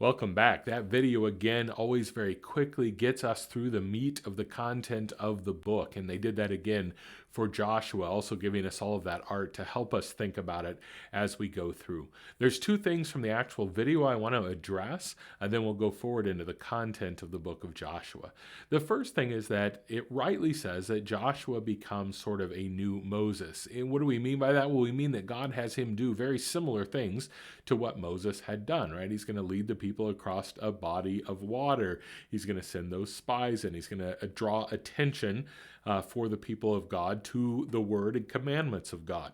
Welcome back. That video, again, always very quickly gets us through the meat of the content of the book. And they did that again for Joshua, also giving us all of that art to help us think about it as we go through. There's two things from the actual video I want to address, and then we'll go forward into the content of the book of Joshua. The first thing is that it rightly says that Joshua becomes sort of a new Moses. And what do we mean by that? Well, we mean that God has him do very similar things to what Moses had done, right? He's going to lead the people across a body of water. He's going to send those spies in. He's going to draw attention for the people of God to the word and commandments of God.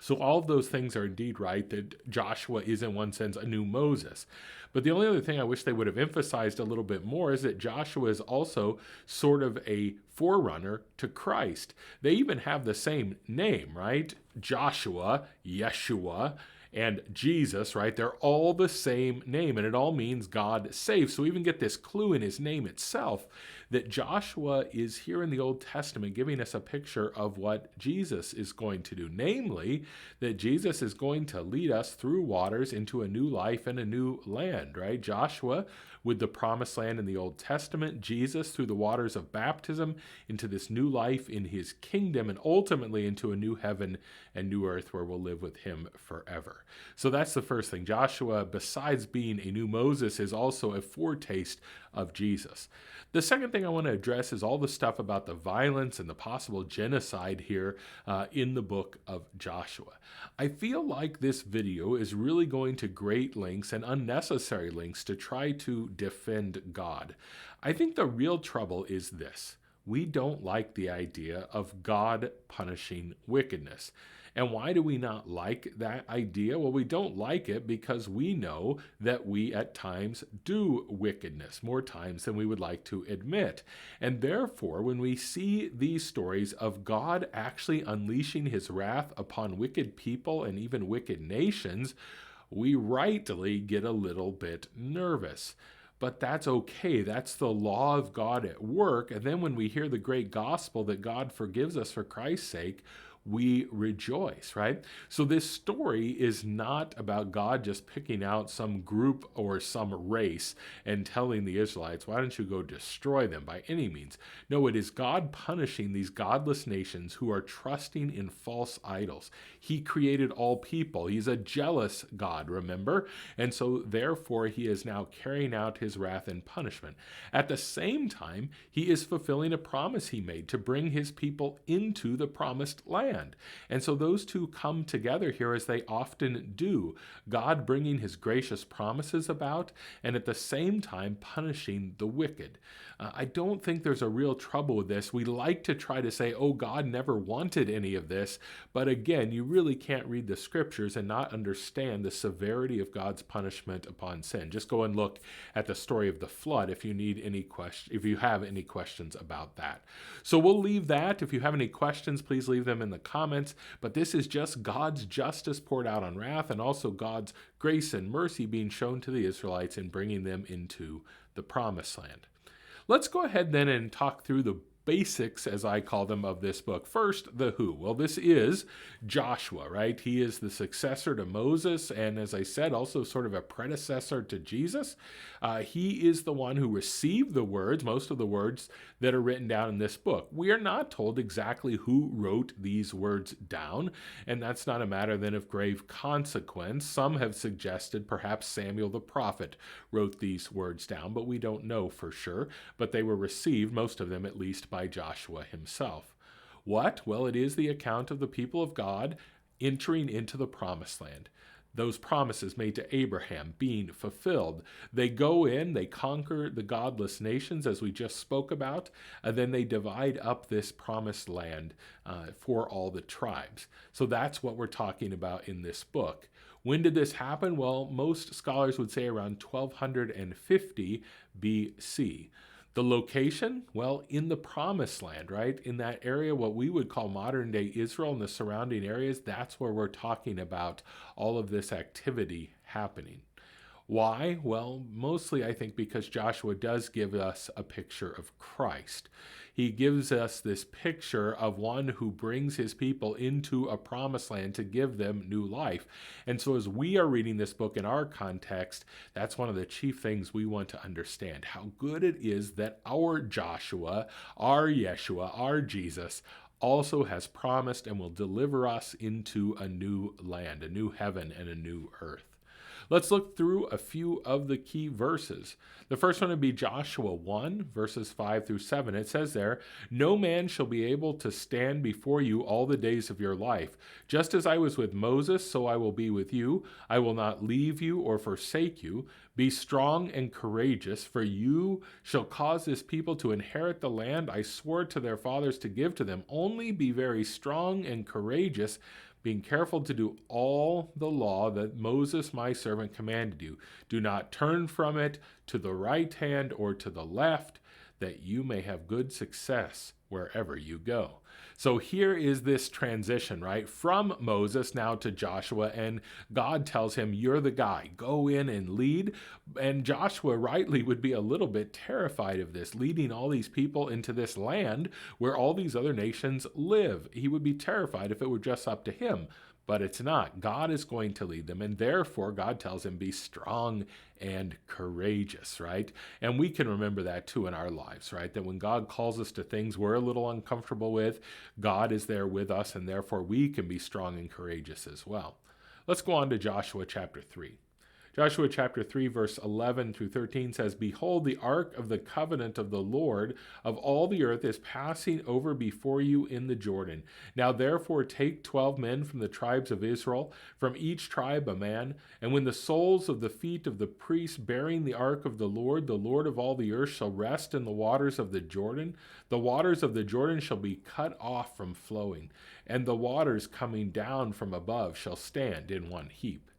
So all of those things are indeed right, that Joshua is in one sense a new Moses. But the only other thing I wish they would have emphasized a little bit more is that Joshua is also sort of a forerunner to Christ. They even have the same name, right? Joshua, Yeshua, and Jesus, right? They're all the same name, and it all means God saves. So we even get this clue in his name itself that Joshua is here in the Old Testament giving us a picture of what Jesus is going to do. Namely, that Jesus is going to lead us through waters into a new life and a new land, right? Joshua with the promised land in the Old Testament, Jesus through the waters of baptism into this new life in his kingdom, and ultimately into a new heaven and new earth where we'll live with him forever. So that's the first thing. Joshua, besides being a new Moses, is also a foretaste of Jesus. The second thing I want to address is all the stuff about the violence and the possible genocide here in the book of Joshua. I feel like this video is really going to great lengths and unnecessary lengths to try to defend God. I think the real trouble is this. We don't like the idea of God punishing wickedness. And why do we not like that idea? Well, we don't like it because we know that we at times do wickedness, more times than we would like to admit. And therefore, when we see these stories of God actually unleashing his wrath upon wicked people and even wicked nations, we rightly get a little bit nervous. But that's okay. That's the law of God at work. And then when we hear the great gospel that God forgives us for Christ's sake, we rejoice, right? So this story is not about God just picking out some group or some race and telling the Israelites, why don't you go destroy them by any means? No, it is God punishing these godless nations who are trusting in false idols. He created all people. He's a jealous God, remember? And so therefore he is now carrying out his wrath and punishment. At the same time, he is fulfilling a promise he made to bring his people into the promised land. And so those two come together here as they often do. God bringing his gracious promises about, and at the same time punishing the wicked. I don't think there's a real trouble with this. We like to try to say, oh, God never wanted any of this. But again, you really can't read the scriptures and not understand the severity of God's punishment upon sin. Just go and look at the story of the flood if you need any if you have any questions about that. So we'll leave that. If you have any questions, please leave them in the comments. But this is just God's justice poured out on wrath, and also God's grace and mercy being shown to the Israelites in bringing them into the promised land. Let's go ahead then and talk through the basics, as I call them, of this book. First, the who. Well, this is Joshua, right? He is the successor to Moses, and as I said, also sort of a predecessor to Jesus. He is the one who received the words, most of the words that are written down in this book. We are not told exactly who wrote these words down, and that's not a matter then of grave consequence. Some have suggested perhaps Samuel the prophet wrote these words down, but we don't know for sure. But they were received, most of them at least, by Joshua himself. What? Well, it is the account of the people of God entering into the promised land. Those promises made to Abraham being fulfilled. They go in, they conquer the godless nations, as we just spoke about, and then they divide up this promised land for all the tribes. So that's what we're talking about in this book. When did this happen? Well, most scholars would say around 1250 BC. The location? Well, in the promised land, right? In that area, what we would call modern day Israel and the surrounding areas, that's where we're talking about all of this activity happening. Why? Well, mostly I think because Joshua does give us a picture of Christ. He gives us this picture of one who brings his people into a promised land to give them new life. And so, as we are reading this book in our context, that's one of the chief things we want to understand how good it is that our Joshua, our Yeshua, our Jesus, also has promised and will deliver us into a new land, a new heaven, and a new earth. Let's look through a few of the key verses. The first one would be Joshua 1, verses 5 through 7. It says there, "No man shall be able to stand before you all the days of your life. Just as I was with Moses, so I will be with you. I will not leave you or forsake you. Be strong and courageous, for you shall cause this people to inherit the land I swore to their fathers to give to them. Only be very strong and courageous, being careful to do all the law that Moses my servant commanded you. Do not turn from it to the right hand or to the left, that you may have good success wherever you go." So here is this transition, right? From Moses now to Joshua, and God tells him, "You're the guy. Go in and lead." And Joshua rightly would be a little bit terrified of this, leading all these people into this land where all these other nations live. He would be terrified if it were just up to him. But it's not. God is going to lead them, and therefore God tells him, be strong and courageous, right? And we can remember that too in our lives, right? That when God calls us to things we're a little uncomfortable with, God is there with us, and therefore we can be strong and courageous as well. Let's go on to Joshua chapter 3. Joshua chapter 3, verse 11 through 13 says, "Behold, the ark of the covenant of the Lord of all the earth is passing over before you in the Jordan. Now therefore take 12 men from the tribes of Israel, from each tribe a man, and when the soles of the feet of the priests bearing the ark of the Lord of all the earth, shall rest in the waters of the Jordan shall be cut off from flowing, and the waters coming down from above shall stand in one heap."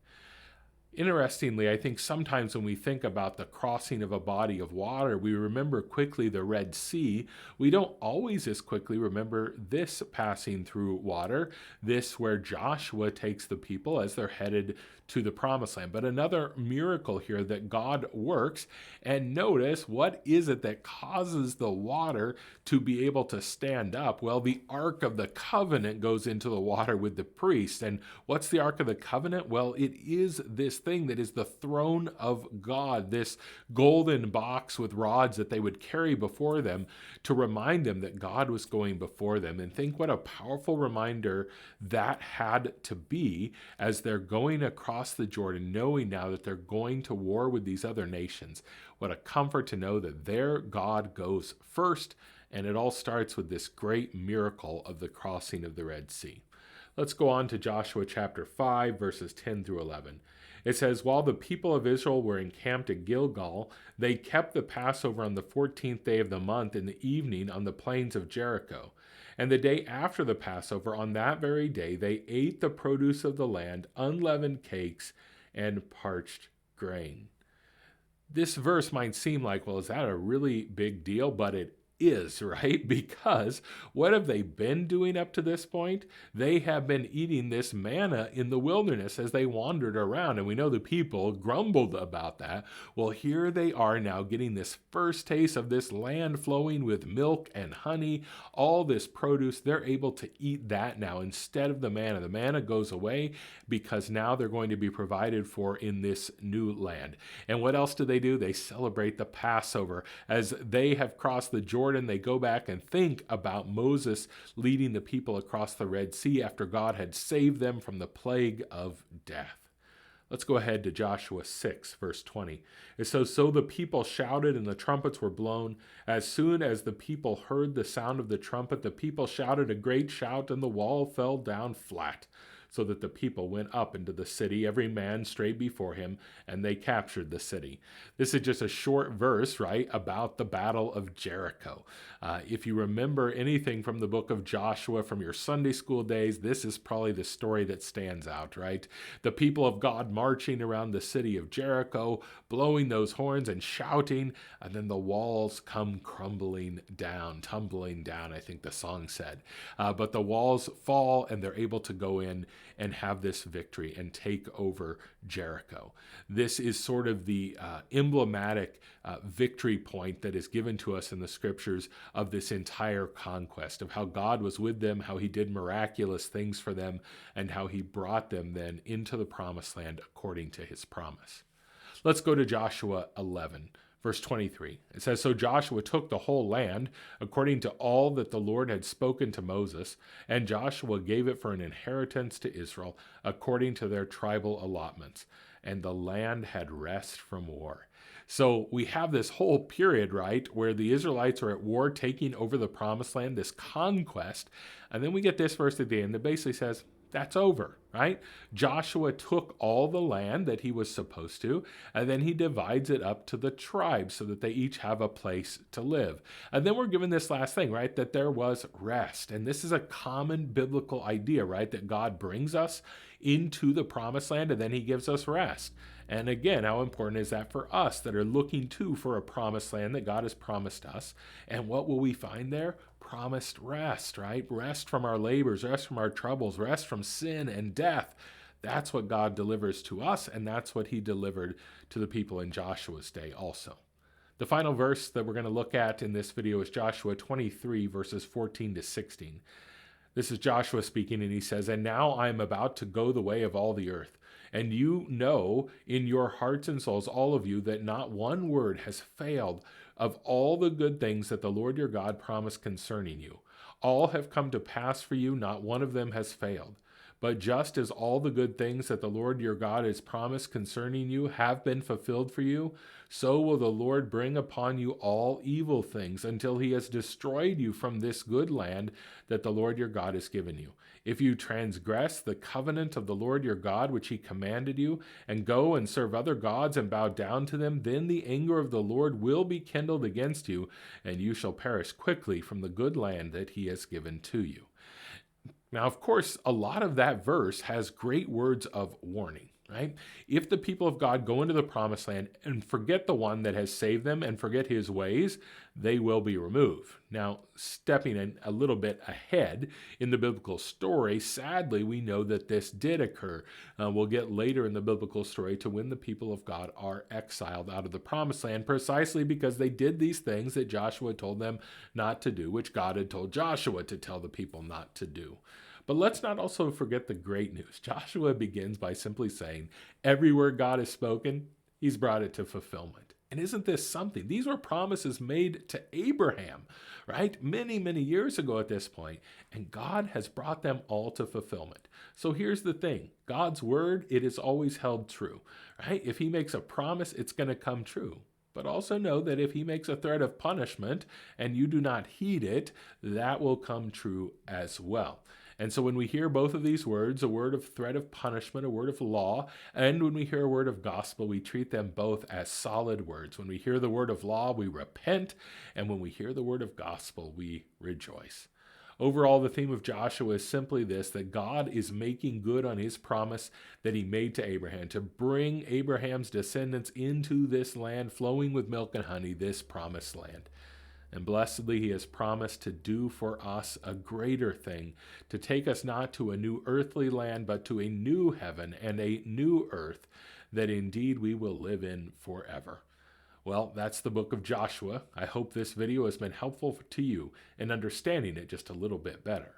Interestingly, I think sometimes when we think about the crossing of a body of water, we remember quickly the Red Sea. We don't always as quickly remember this passing through water, this where Joshua takes the people as they're headed to the promised land. But another miracle here that God works, and notice, what is it that causes the water to be able to stand up? Well, the Ark of the Covenant goes into the water with the priest. And what's the Ark of the Covenant? Well, it is this thing that is the throne of God, this golden box with rods that they would carry before them to remind them that God was going before them. And think what a powerful reminder that had to be as they're going across the Jordan, knowing now that they're going to war with these other nations. What a comfort to know that their God goes first, and it all starts with this great miracle of the crossing of the Red Sea. Let's go on to Joshua chapter 5, verses 10 through 11. It says, "While the people of Israel were encamped at Gilgal, they kept the Passover on the 14th day of the month in the evening on the plains of Jericho. And the day after the Passover, on that very day, they ate the produce of the land, unleavened cakes, and parched grain." This verse might seem like, well, is that a really big deal? But it is, right? Because what have they been doing up to this point? They have been eating this manna in the wilderness as they wandered around, and we know the people grumbled about that. Well, here they are now getting this first taste of this land flowing with milk and honey, all this produce. They're able to eat that now instead of the manna. The manna goes away because now they're going to be provided for in this new land. And what else do? They celebrate the Passover. As they have crossed the Jordan, they go back and think about Moses leading the people across the Red Sea after God had saved them from the plague of death. Let's go ahead to Joshua 6, verse 20. It says, "So the people shouted and the trumpets were blown. As soon as the people heard the sound of the trumpet, the people shouted a great shout, and the wall fell down flat, so that the people went up into the city, every man straight before him, and they captured the city." This is just a short verse, right, about the Battle of Jericho. If you remember anything from the book of Joshua from your Sunday school days, this is probably the story that stands out, right? The people of God marching around the city of Jericho, blowing those horns and shouting, and then the walls come crumbling down, tumbling down, I think the song said. But the walls fall, and they're able to go in and have this victory and take over Jericho. This is sort of the emblematic victory point that is given to us in the scriptures of this entire conquest, of how God was with them, how he did miraculous things for them, and how he brought them then into the promised land according to his promise. Let's go to Joshua 11. Verse 23, it says, So Joshua took the whole land according to all that the Lord had spoken to Moses, and Joshua gave it for an inheritance to Israel according to their tribal allotments. And the land had rest from war. So we have this whole period, right, where the Israelites are at war taking over the promised land, this conquest. And then we get this verse at the end that basically says, that's over, right? Joshua took all the land that he was supposed to, and then he divides it up to the tribes so that they each have a place to live. And then we're given this last thing, right? That there was rest. And this is a common biblical idea, right? That God brings us into the promised land and then he gives us rest. And again, how important is that for us that are looking for a promised land that God has promised us? And what will we find there? Promised rest, right? Rest from our labors, rest from our troubles, rest from sin and death. That's what God delivers to us, and that's what he delivered to the people in Joshua's day also. The final verse that we're going to look at in this video is Joshua 23, verses 14 to 16. This is Joshua speaking, and he says, And now I am about to go the way of all the earth. And you know in your hearts and souls, all of you, that not one word has failed of all the good things that the Lord your God promised concerning you. All have come to pass for you, not one of them has failed. But just as all the good things that the Lord your God has promised concerning you have been fulfilled for you, so will the Lord bring upon you all evil things until he has destroyed you from this good land that the Lord your God has given you. If you transgress the covenant of the Lord your God, which he commanded you, and go and serve other gods and bow down to them, then the anger of the Lord will be kindled against you, and you shall perish quickly from the good land that he has given to you. Now, of course, a lot of that verse has great words of warning, right? If the people of God go into the promised land and forget the one that has saved them and forget his ways, they will be removed. Now, stepping in a little bit ahead in the biblical story, sadly, we know that this did occur. We'll get later in the biblical story to when the people of God are exiled out of the promised land precisely because they did these things that Joshua told them not to do, which God had told Joshua to tell the people not to do. But let's not also forget the great news. Joshua begins by simply saying, every word God has spoken, he's brought it to fulfillment. And isn't this something? These were promises made to Abraham, right? Many, many years ago at this point. And God has brought them all to fulfillment. So here's the thing. God's word, it is always held true, right? If he makes a promise, it's going to come true. But also know that if he makes a threat of punishment and you do not heed it, that will come true as well. And so when we hear both of these words, a word of threat of punishment, a word of law, and when we hear a word of gospel, we treat them both as solid words. When we hear the word of law, we repent, and when we hear the word of gospel, we rejoice. Overall, the theme of Joshua is simply this, that God is making good on his promise that he made to Abraham, to bring Abraham's descendants into this land flowing with milk and honey, this promised land. And blessedly, he has promised to do for us a greater thing, to take us not to a new earthly land, but to a new heaven and a new earth that indeed we will live in forever. Well, that's the book of Joshua. I hope this video has been helpful to you in understanding it just a little bit better.